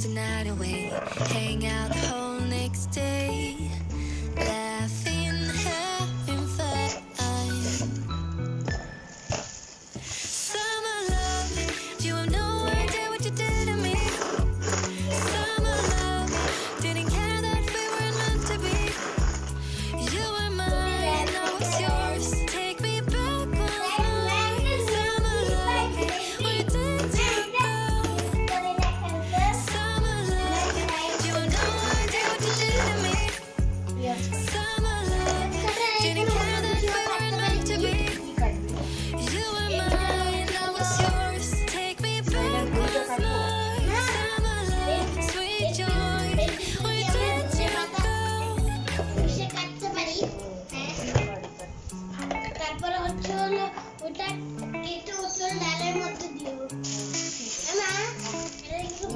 the night away, hang out the whole next day, laughing, having fun. Summer love, you have no idea what you did to me. Summer love, didn't care that we weren't meant to be. You were mine, I was yours. Take me back once more. Summer love, we did together. Summer love, you have no idea what you did to me. Summer love, didn't care that we weren't meant to be. You were mine, I was yours. Take me back once more. Summer love, sweet joy, we did together. তারপরে হচ্ছে হলো ওটা কেটে হচ্ছে ডালের মধ্যে দিও মা এটা একটু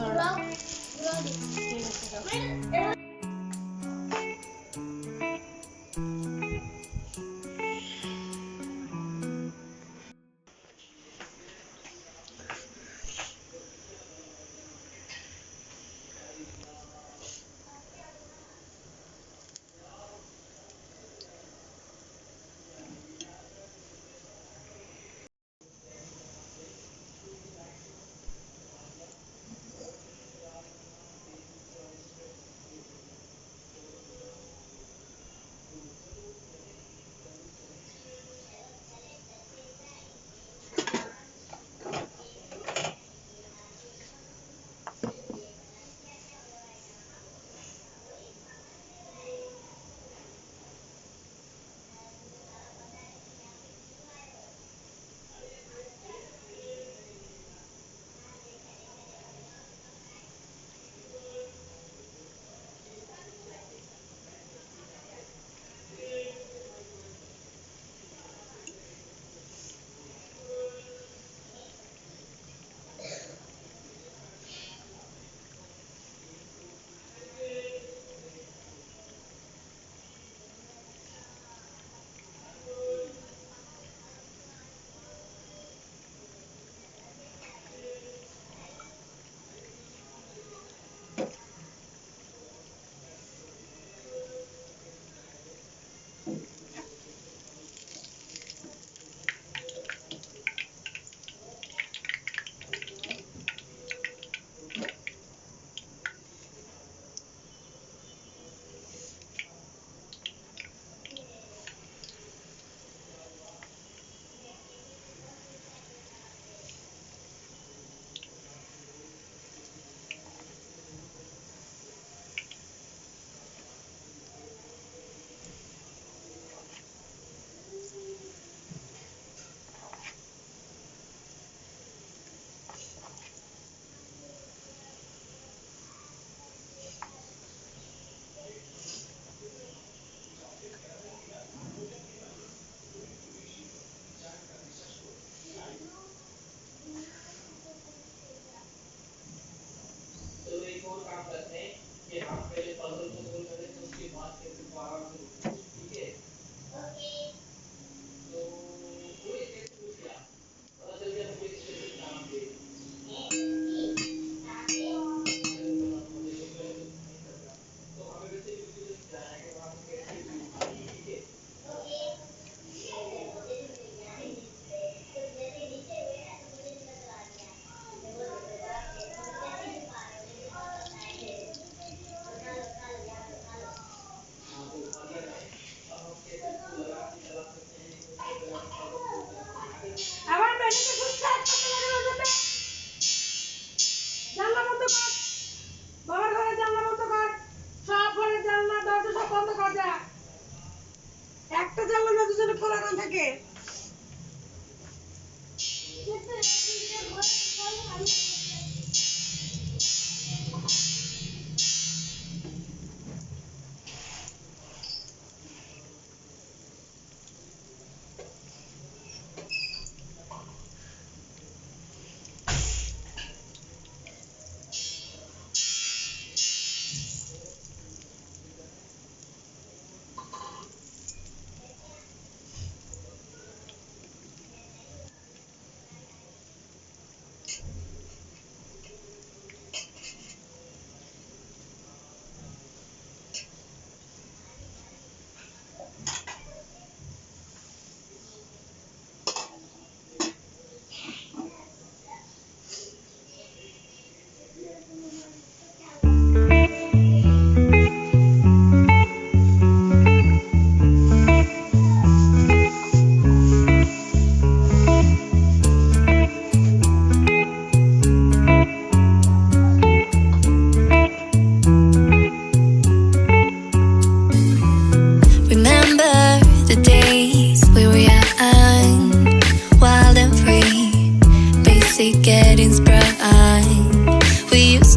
পুরো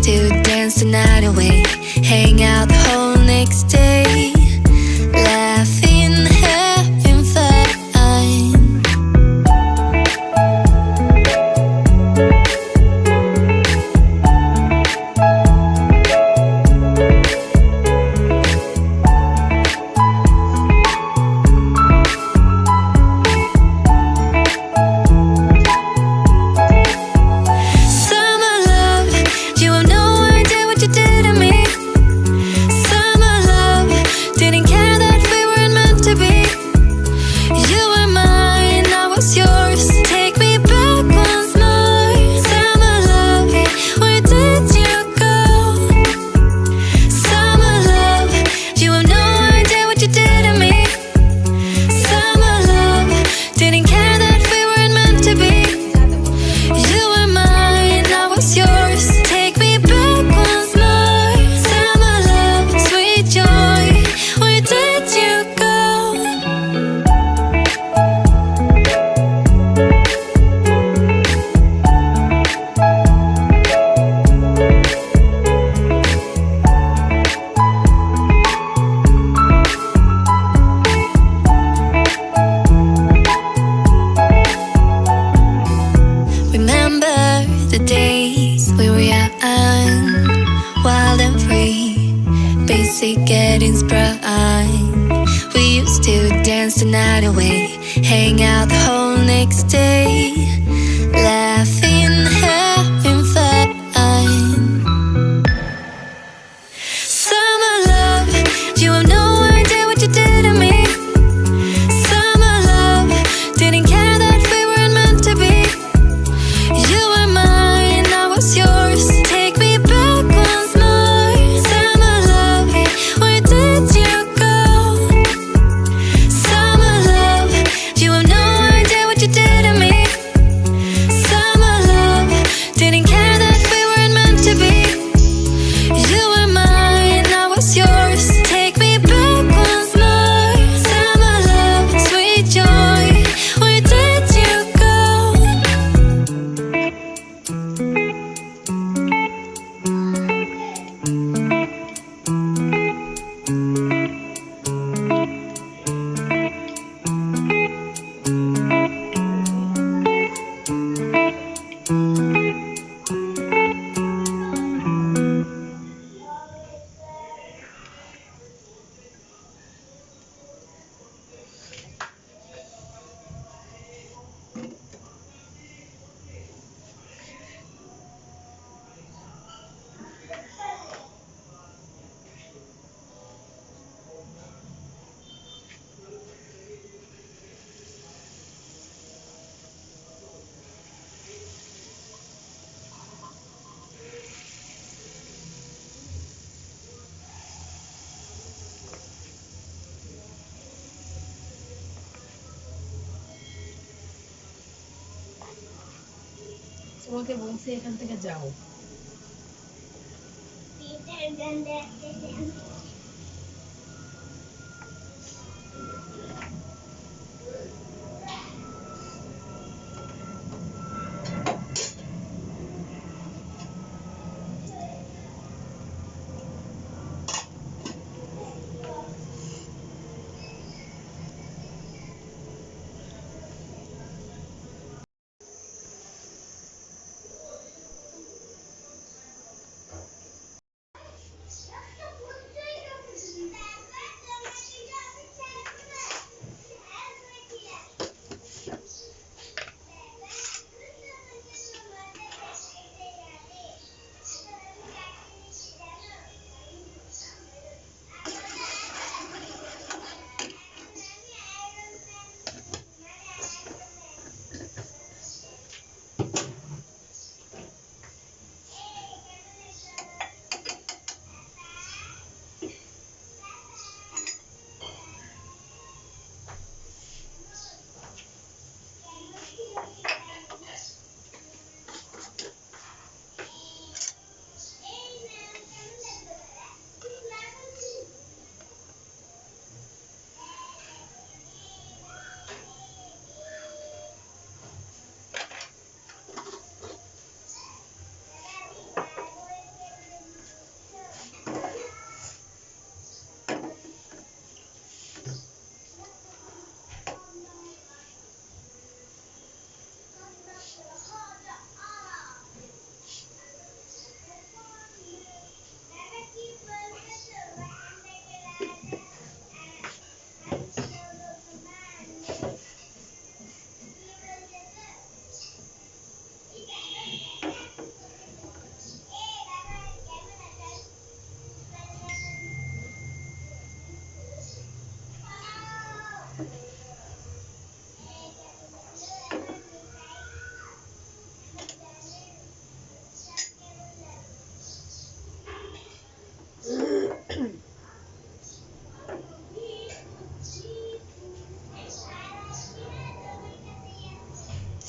used to dance the night away, hang out the whole next day, laughing, having fun. Summer love, you have no idea what you did to me. Summer love, didn't care that we weren't meant to be. You were mine, I was yours. Take me back once more. Summer love, where did you go? Summer love, you have no idea what you did to me. Summer love, didn't care that we weren't meant to be. You were mine, I was yours. Take me back once more. Summer love, sweet joy, where did you go? Remember the days we were young, wild and free, basic getting sprung. We used to dance the night away, hang out the whole next day, laughing, having fun. Summer love, you have no idea what you did to me. Summer love, didn't care that we weren't meant to be. You were mine, I was yours. Take me back once more. Summer love, where did you go? Summer love, you have no idea what you did to me. Summer love, didn't care that we weren't meant to be. You were mine, I was yours. Take me back once more. Summer love, sweet joy, where did you go? তোমাকে বলছি এখান থেকে যাও। পিঠার গন্ধ আসতেছে।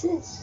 this?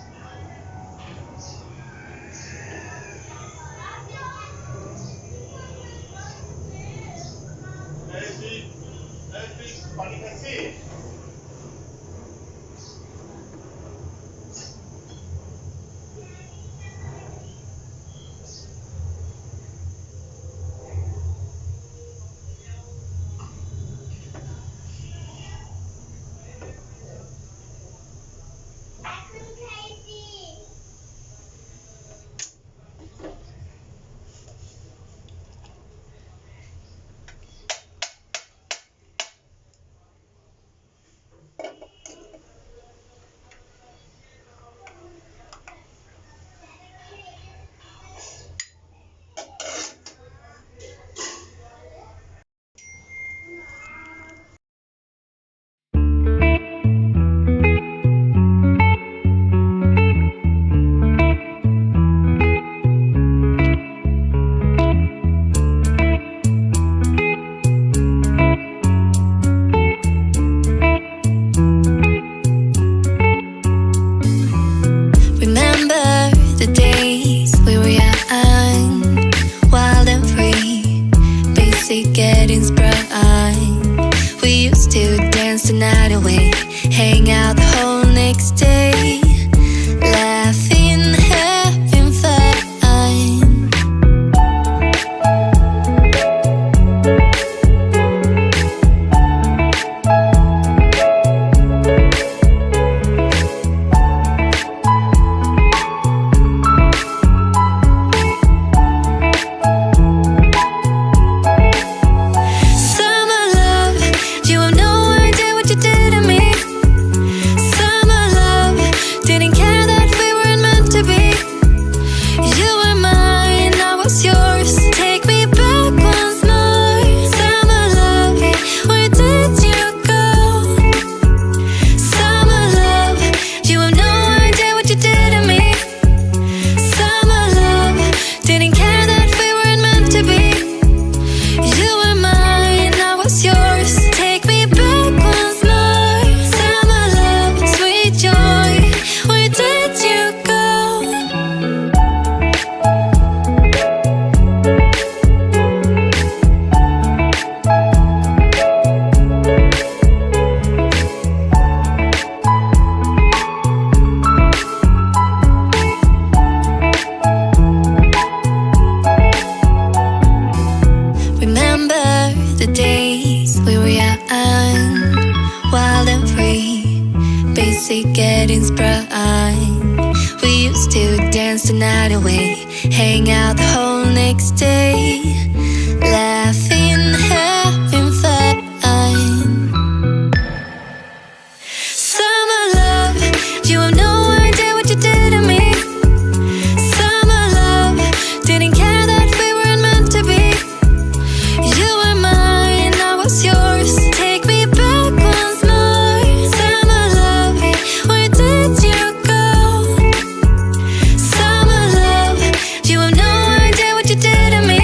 Getting sprung. We used to dance the night away, hang out the whole next day, laughing, having fun. The days we were young, wild and free, basic getting sprung. We used to dance the night away, hang out the whole next day, laughing, having fun. Summer love, you have no idea what you did to me. Summer love, didn't care that we weren't meant to be. You were mine, I was yours. Take me back once more. Summer love, where did you go? Summer love, you have no idea what you did to me.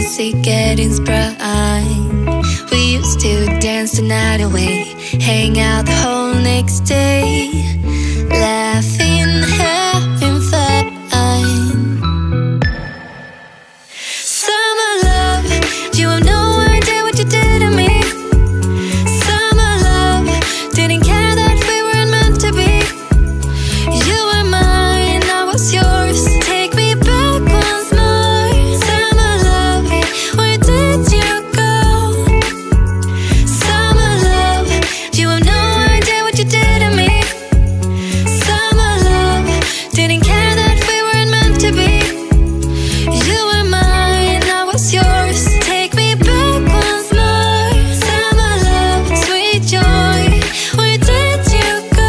basic getting sprung. We used to dance the night away, hang out the whole next day, laughing, having fun. Summer love, you have no idea what you did to me. Summer love, didn't care that we weren't meant to be. You were mine, I was yours. Take me back once more. Summer love, where did you go? Summer love, you have no idea what you did to me. Summer love, didn't care that we weren't meant to be. You were mine, I was yours. Take me back once more. Summer love, sweet joy, where did you go?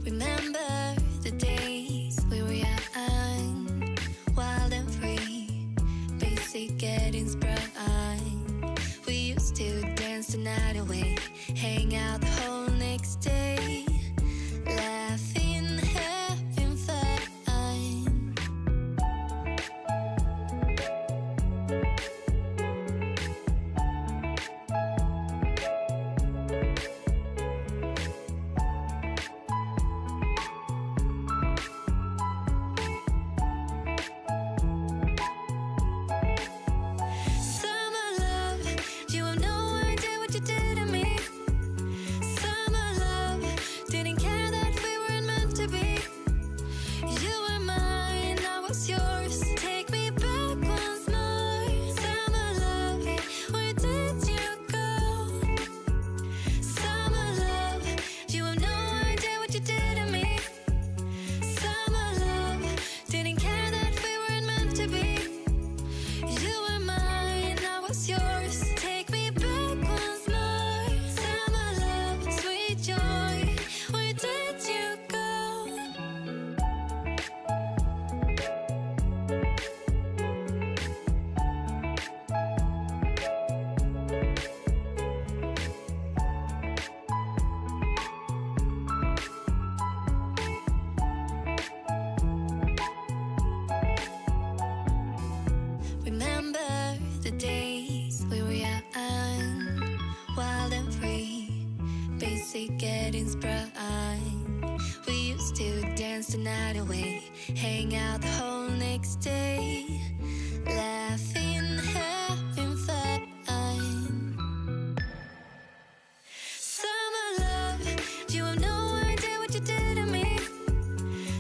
Remember the days we were young, wild and free, basic getting sprung. We used to dance the night away, hang out the whole next day, laughing, having fun. Summer love, you have no idea what you did to me. Summer love, didn't care that we weren't meant to be. You were mine, I was yours. Take me back once more. Summer love, where did you go? Summer love, you have no idea what you did to me. Summer love, didn't care that we weren't meant to be. You were mine, I was yours. Take me back once more. Summer love, sweet joy, where did you go? Remember the days we were young, wild and free, basic getting sprung. We used to dance the night away, hang out the whole next day, laughing, having fun. Summer love, you have no idea what you did to me.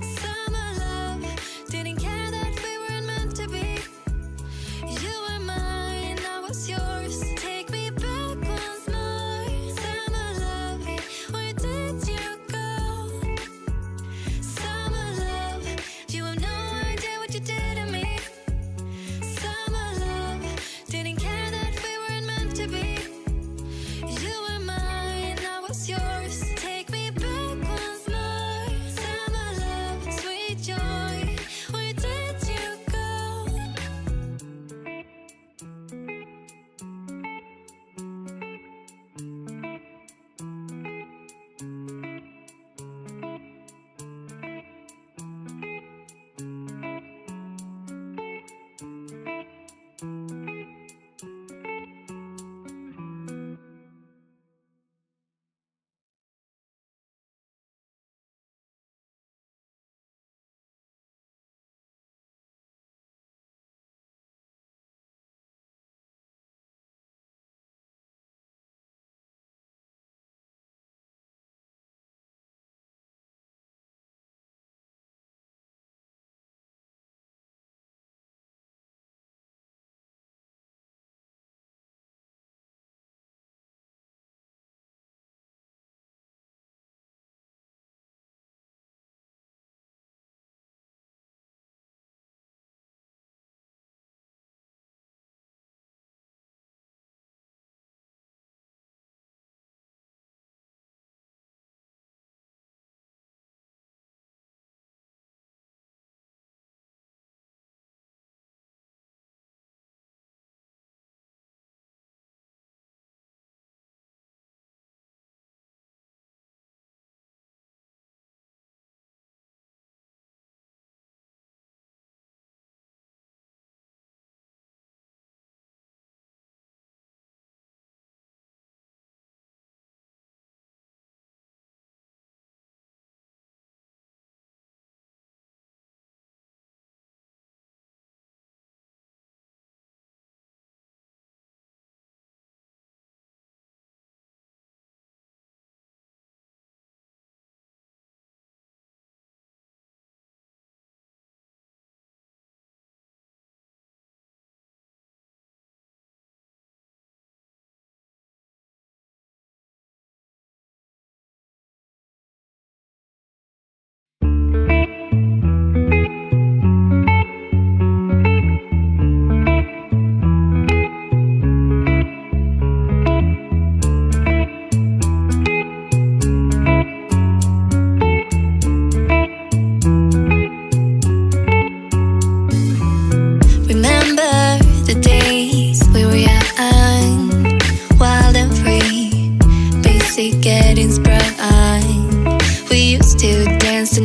Summer love, didn't care that we weren't meant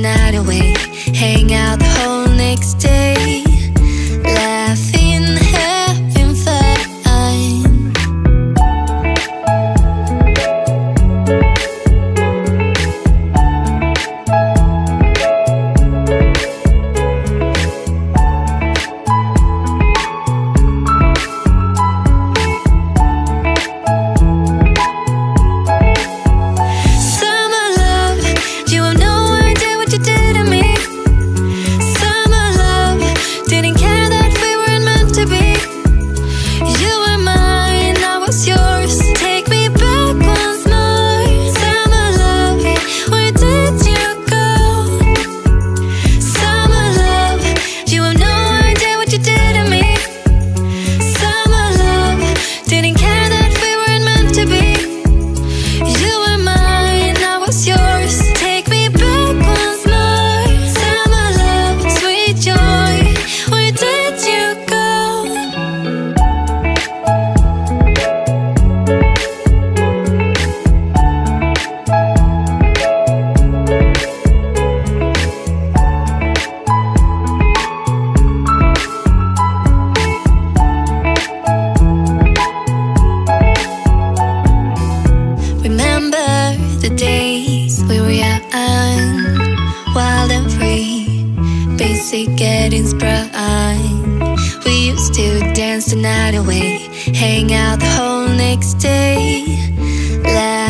night away, hang out the whole next day, laughing, having fun. Summer love, you have no idea what you did to me. Summer love, didn't care that we weren't meant to be. You were mine, I was yours. Take me back once more. Summer love, where did you go? Summer love, you have no idea what you did to me. Summer love, didn't care that we weren't meant to be. You were mine, I was yours. Take me back once more. Summer love, sweet joy, where did you go? Remember the days we were young, wild and free, basic getting sprung. We used to dance the night away, hang out the whole next day, laugh